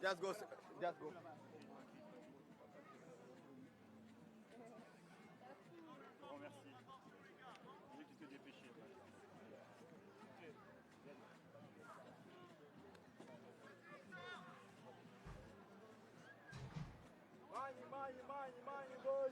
Just go. Just go. Oh, merci. J'ai vu que tu t'es dépêché. Money, boys.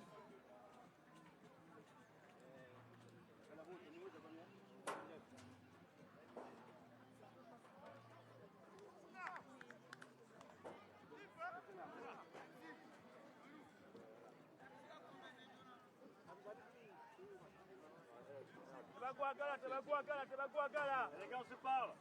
Les gars, on se parle.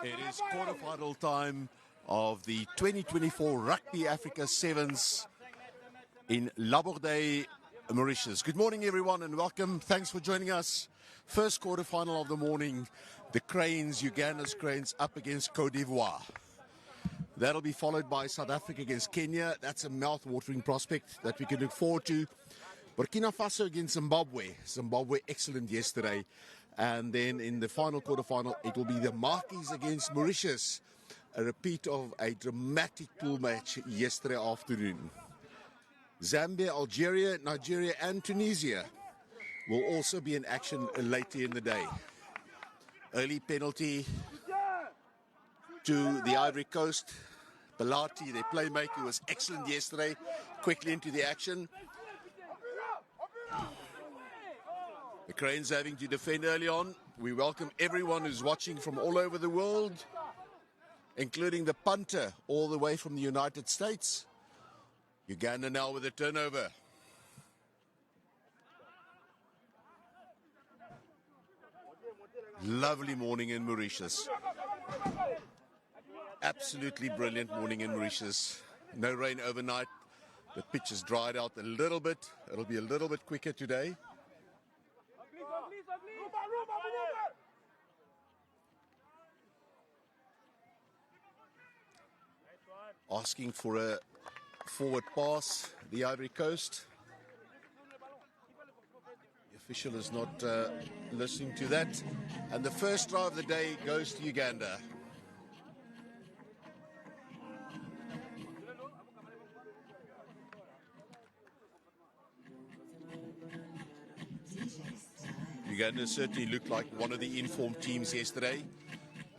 It is quarterfinal time of the 2024 Rugby Africa Sevens in Laborde, Mauritius. Good morning, everyone, and welcome. Thanks for joining us. First quarterfinal of the morning, the Cranes, Uganda's Cranes, up against Côte d'Ivoire. That'll be followed by South Africa against Kenya. That's a mouth-watering prospect that we can look forward to. Burkina Faso against Zimbabwe. Zimbabwe excellent yesterday. And then in the final quarterfinal, it will be the Marquis against Mauritius. A repeat of a dramatic pool match yesterday afternoon. Zambia, Algeria, Nigeria and Tunisia will also be in action later in the day. Early penalty to the Ivory Coast. Belati, their playmaker, was excellent yesterday. Quickly into the action. The Cranes having to defend early on. We welcome everyone who's watching from all over the world, including the punter all the way from the United States. Uganda now with a turnover. Lovely morning in Mauritius. Absolutely brilliant morning in Mauritius. No rain overnight. The pitch has dried out a little bit. It'll be a little bit quicker today. Asking for a forward pass, the Ivory Coast. The official is not listening to that. And the first try of the day goes to Uganda. Uganda certainly looked like one of the informed teams yesterday.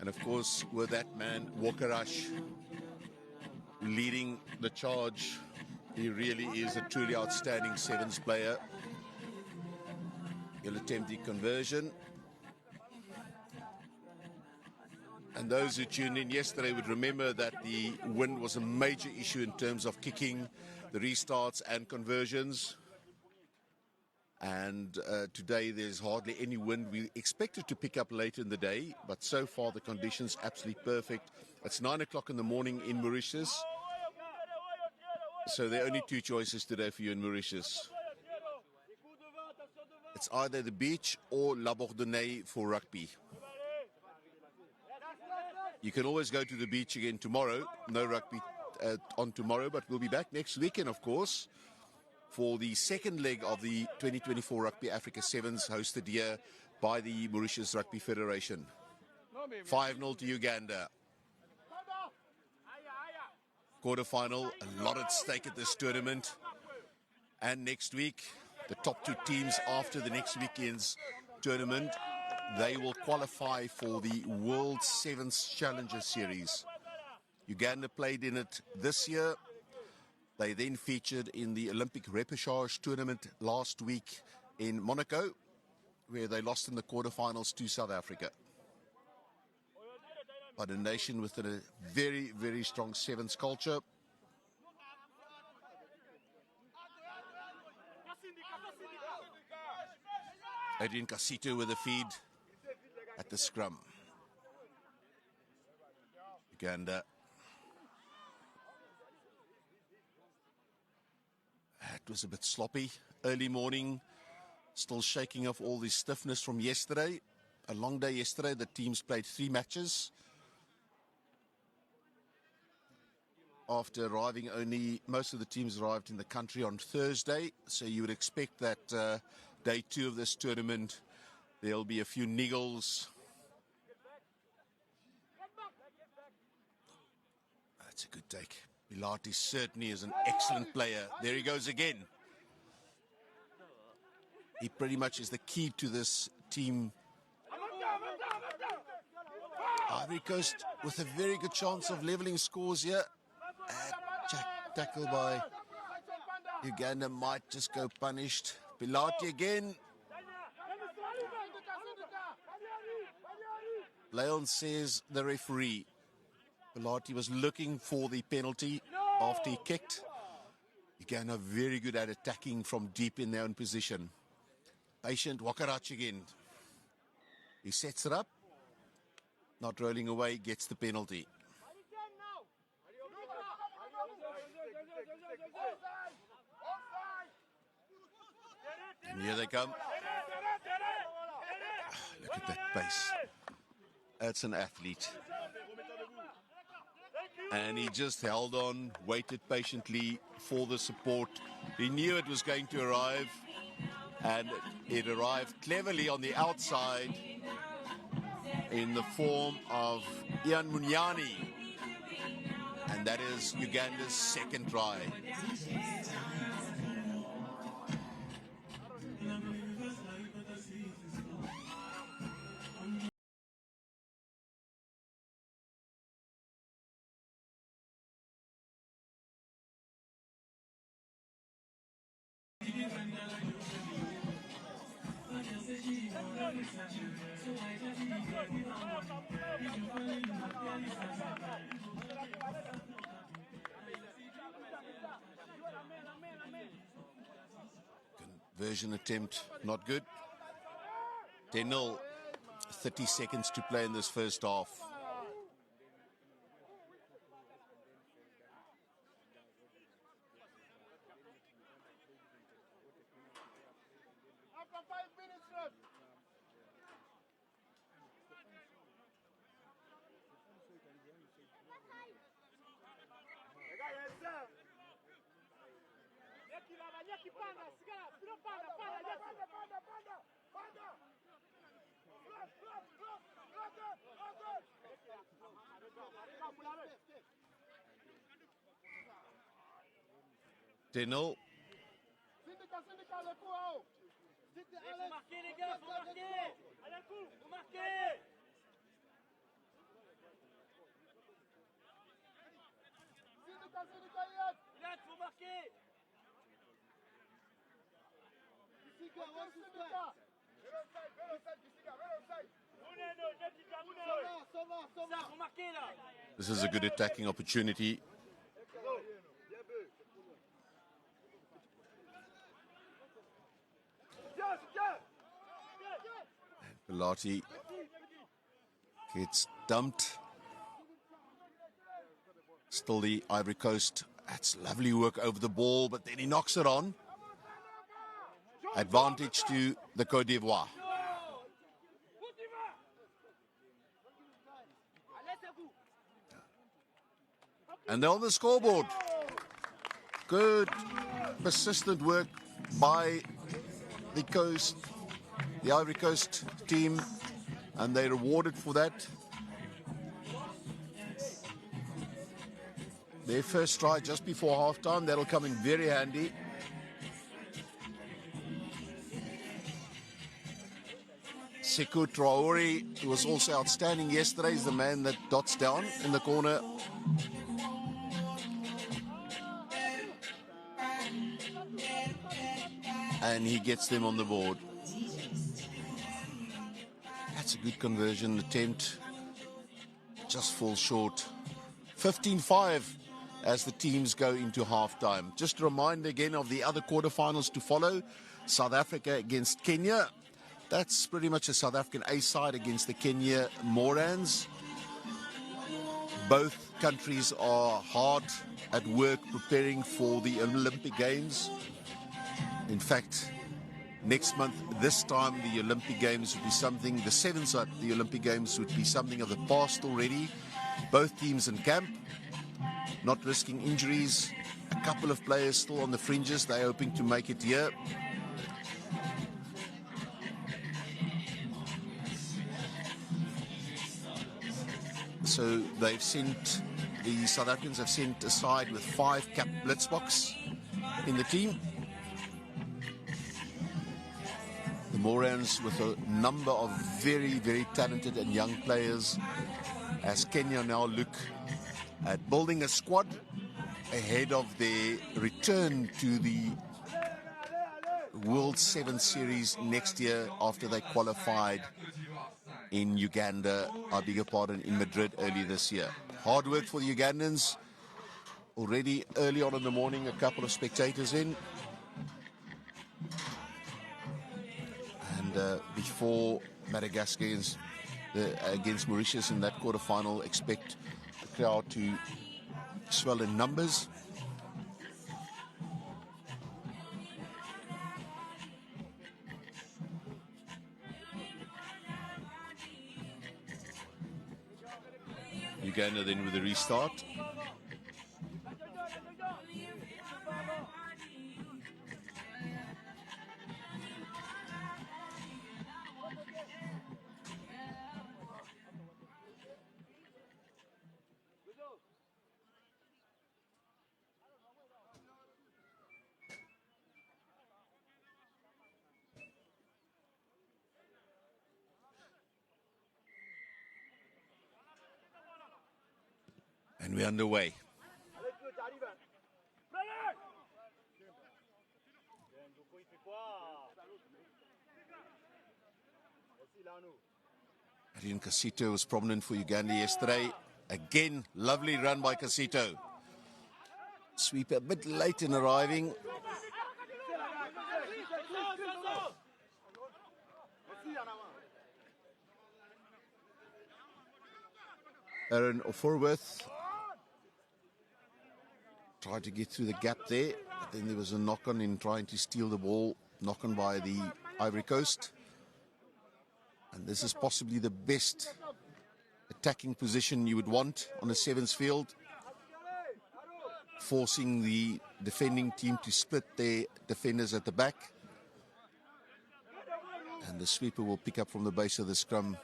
And of course, with that man, Wakarash, leading the charge. He really is a truly outstanding sevens player. He'll attempt the conversion. And those who tuned in yesterday would remember that the wind was a major issue in terms of kicking, the restarts and conversions. And today there's hardly any wind. We expect it to pick up later in the day, but so far the conditions absolutely perfect. It's 9 o'clock in the morning in Mauritius. So there are only two choices today for you in Mauritius. It's either the beach or Laborde for rugby. You can always go to the beach again tomorrow. No rugby on tomorrow, but we'll be back next weekend, of course, for the second leg of the 2024 Rugby Africa Sevens hosted here by the Mauritius Rugby Federation. 5-0 to Uganda. Quarterfinal, a lot at stake at this tournament. And next week, the top two teams after the next weekend's tournament, they will qualify for the World Sevens Challenger Series. Uganda played in it this year. They then featured in the Olympic repechage tournament last week in Monaco, where they lost in the quarterfinals to South Africa. But a nation with a very, very strong sevens culture. Adrian Casito with a feed at the scrum. Uganda. It was a bit sloppy. Early morning, still shaking off all the stiffness from yesterday. A long day yesterday. The teams played 3 matches. After arriving most of the teams arrived in the country on Thursday. So you would expect that day 2 of this tournament, there'll be a few niggles. That's a good take. Pilati certainly is an excellent player. There he goes again. He pretty much is the key to this team. Ivory Coast with a very good chance of leveling scores here. Tackle by Uganda might just go punished. Pilati again. Leon says the referee. Pilati was looking for the penalty after he kicked. Uganda very good at attacking from deep in their own position. Patient Wakarach again. He sets it up. Not rolling away, gets the penalty. And here they come. Look at that pace. That's an athlete. And he just held on, waited patiently for the support. He knew it was going to arrive. And it arrived cleverly on the outside in the form of Ian Munyani. And that is Uganda's second try. Conversion attempt, not good. 10-0, 30 seconds to play in this first half. Denel. This is a good attacking opportunity. And Pilati gets dumped. Still the Ivory Coast. That's lovely work over the ball, but then he knocks it on. Advantage to the Côte d'Ivoire. And they're on the scoreboard. Good, persistent work by the Ivory Coast team, and they're rewarded for that. Their first try just before halftime, that'll come in very handy. Sekou Traore, who was also outstanding yesterday, is the man that dots down in the corner. And he gets them on the board. That's a good conversion attempt. Just falls short. 15-5 as the teams go into halftime. Just a reminder again of the other quarterfinals to follow. South Africa against Kenya. That's pretty much a South African A side against the Kenya Morans. Both countries are hard at work preparing for the Olympic Games. In fact, next month, this time, the Olympic Games would be something, the sevens at the Olympic Games would be something of the past already. Both teams in camp, not risking injuries. A couple of players still on the fringes. They're hoping to make it here. So they've sent, the South Africans have sent a side with 5 cap blitzboks in the team. The Morans with a number of very, very talented and young players, as Kenya now look at building a squad ahead of their return to the World 7 Series next year after they qualified in Uganda, I beg your pardon, in Madrid early this year. Hard work for the Ugandans. Already early on in the morning, a couple of spectators in. And before Madagascar against Mauritius in that quarterfinal, expect the crowd to swell in numbers. Uganda then with a restart. And we're underway. Adrian Casito was prominent for Uganda yesterday. Again, lovely run by Casito. Sweep a bit late in arriving. Aaron Oforworth tried to get through the gap there, but then there was a knock-on in trying to steal the ball, knock-on by the Ivory Coast. And this is possibly the best attacking position you would want on a sevens field, forcing the defending team to split their defenders at the back. And the sweeper will pick up from the base of the scrum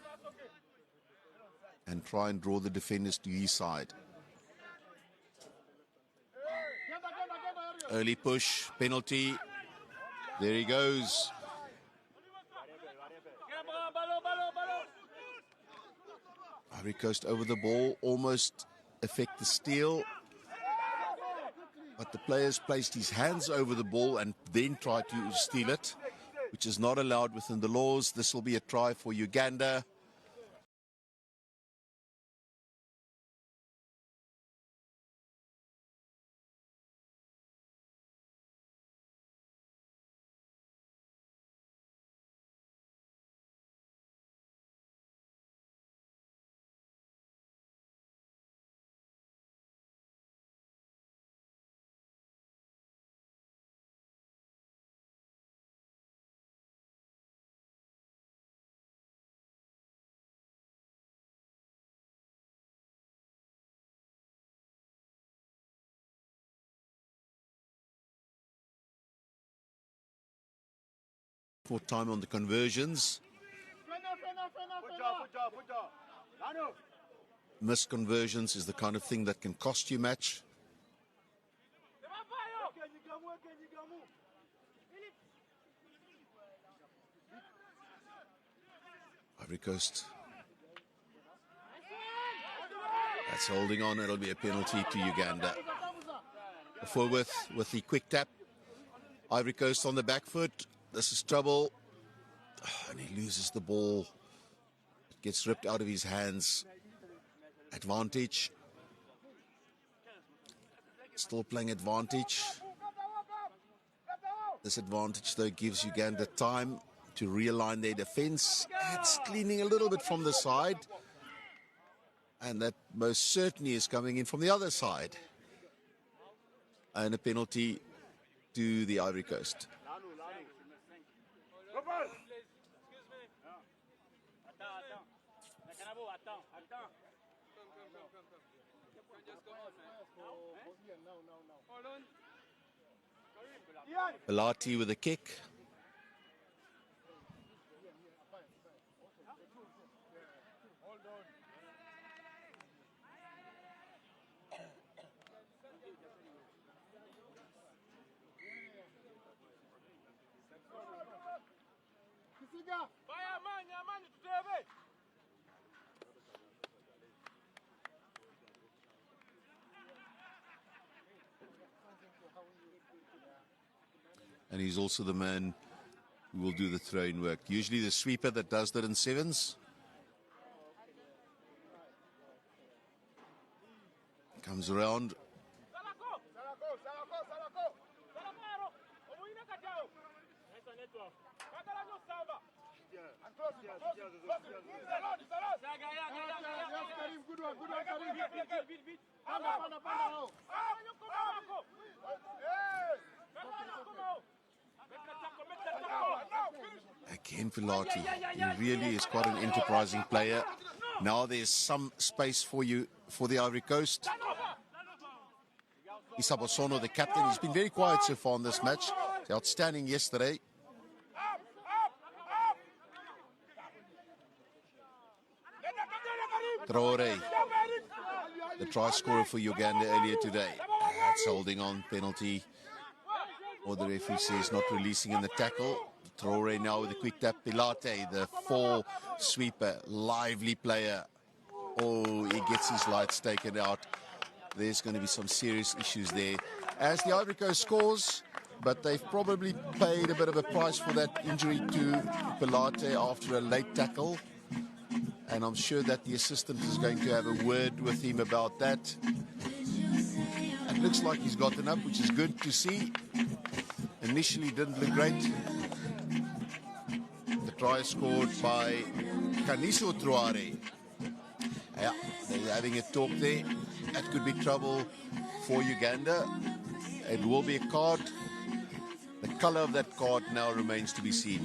and try and draw the defenders to his side. Early push, penalty. There he goes. Ivory Coast over the ball, almost affect the steal. But the players placed his hands over the ball and then tried to steal it, which is not allowed within the laws. This will be a try for Uganda. For time on the conversions. Missed conversions is the kind of thing that can cost you match. Ivory Coast. That's holding on. It'll be a penalty to Uganda. Forward with the quick tap. Ivory Coast on the back foot. This is trouble. And he loses the ball. It gets ripped out of his hands. Advantage. Still playing advantage. This advantage, though, gives Uganda time to realign their defense. It's cleaning a little bit from the side. And that most certainly is coming in from the other side. And a penalty to the Ivory Coast. Belati with a kick. And he's also the man who will do the throw-in work. Usually the sweeper that does that in sevens. Comes around. Again, Belati, he really is quite an enterprising player. Now there's some space for you, for the Ivory Coast. Isabosono, the captain, he's been very quiet so far in this match. He's outstanding yesterday. Traore, the try scorer for Uganda earlier today. That's holding on, penalty. Or the referee says not releasing in the tackle. Traore now with a quick tap. Pilate, the four sweeper, lively player. Oh, he gets his lights taken out. There's going to be some serious issues there. As the Ivory Coast scores, but they've probably paid a bit of a price for that injury to Pilate after a late tackle. And I'm sure that the assistant is going to have a word with him about that. It looks like he's gotten up, which is good to see. Initially didn't look great. The try scored by Kaniso Traore. Yeah, they're having a talk there. That could be trouble for Uganda. It will be a card. The color of that card now remains to be seen.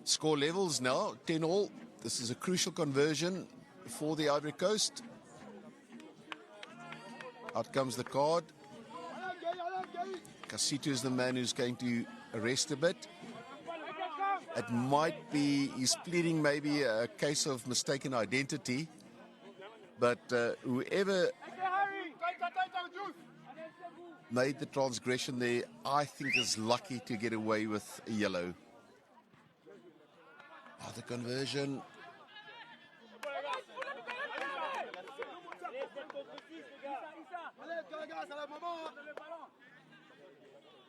Score levels now, 10-all. This is a crucial conversion for the Ivory Coast. Out comes the card. Kasitu is the man who's going to arrest a bit. It might be, he's pleading maybe a case of mistaken identity. But whoever made the transgression there, I think is lucky to get away with a yellow. Oh, the conversion.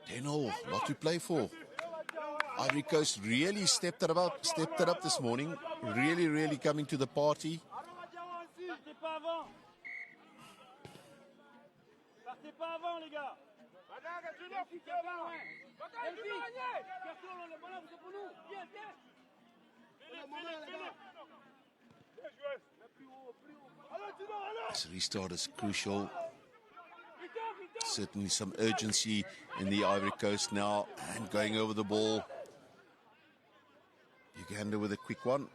Tenol, lot to play for. Ivory Coast really stepped it up this morning. Really coming to the party. This restart is crucial. Certainly some urgency in the Ivory Coast now, and going over the ball. Uganda with a quick one.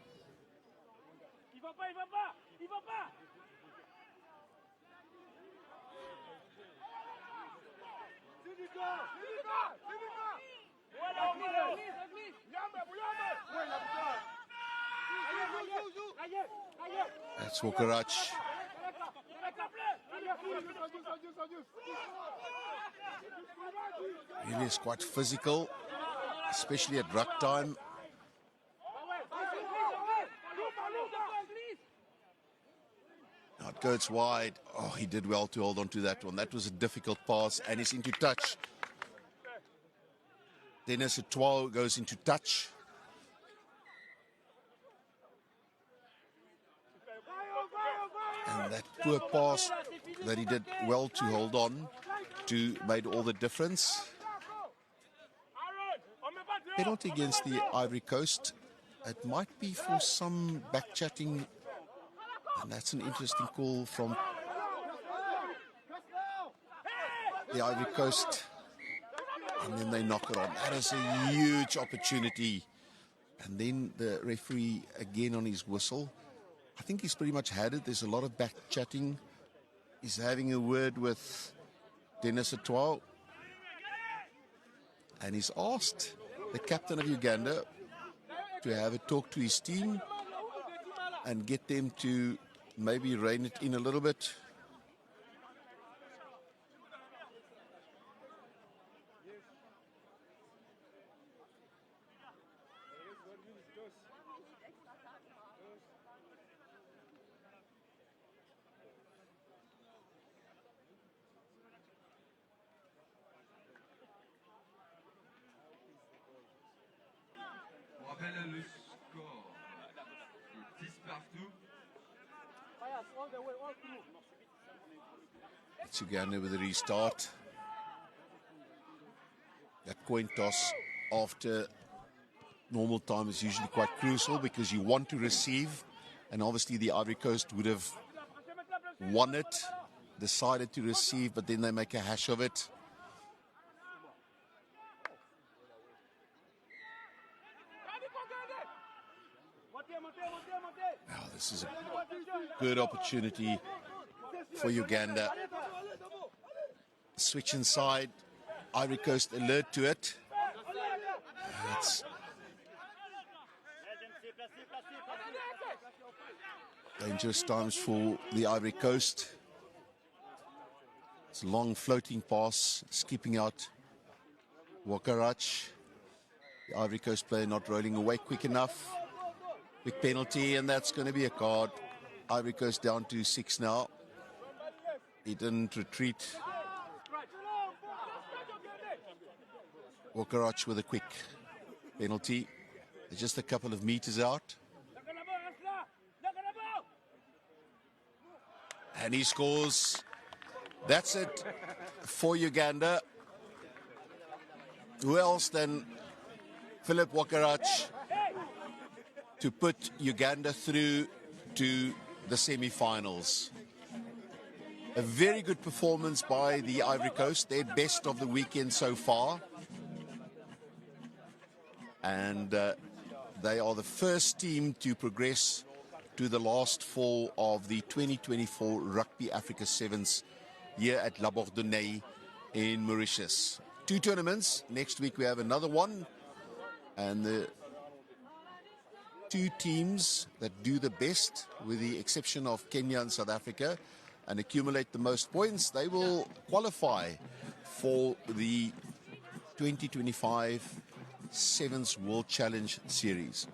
That's Wokarach. Really is quite physical, especially at ruck time. Now it goes wide. Oh, he did well to hold on to that one. That was a difficult pass, and he's into touch. Dennis Etoile goes into touch. And that poor pass that he did well to hold on to made all the difference. Penalty against the Ivory Coast. It might be for some back-chatting, and that's an interesting call from the Ivory Coast. And then they knock it on. That is a huge opportunity. And then the referee again on his whistle. I think he's pretty much had it. There's a lot of back-chatting. He's having a word with Dennis Etoile. And he's asked the captain of Uganda to have a talk to his team and get them to maybe rein it in a little bit. Le score est 10 partout. It's Uganda with a restart. That coin toss after normal time is usually quite crucial because you want to receive, and obviously the Ivory Coast would have won it, decided to receive, but then they make a hash of it. Now, this is a good opportunity for Uganda. Switch inside. Ivory Coast alert to it. It's dangerous times for the Ivory Coast. It's a long floating pass, skipping out Wakarach. The Ivory Coast player not rolling away quick enough. Big penalty, and that's going to be a card. Ivory Coast down to 6 now. He didn't retreat. Wakarach with a quick penalty. They're just a couple of meters out. And he scores. That's it for Uganda. Who else than Philip Wakarach to put Uganda through to the semi-finals. A very good performance by the Ivory Coast, their best of the weekend so far. And they are the first team to progress to the last four of the 2024 Rugby Africa Sevens here at La Bourdonnais in Mauritius. 2 tournaments. Next week we have another one. And the 2 teams that do the best, with the exception of Kenya and South Africa, and accumulate the most points, they will qualify for the 2025 Sevens World Challenge Series.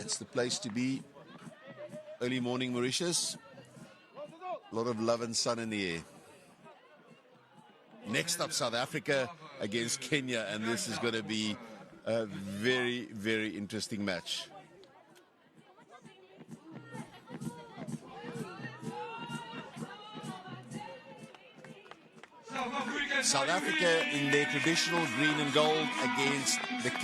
It's the place to be. Early morning Mauritius. A lot of love and sun in the air. Next up, South Africa against Kenya, and this is going to be a very, very interesting match. South Africa in their traditional green and gold against the Kenya.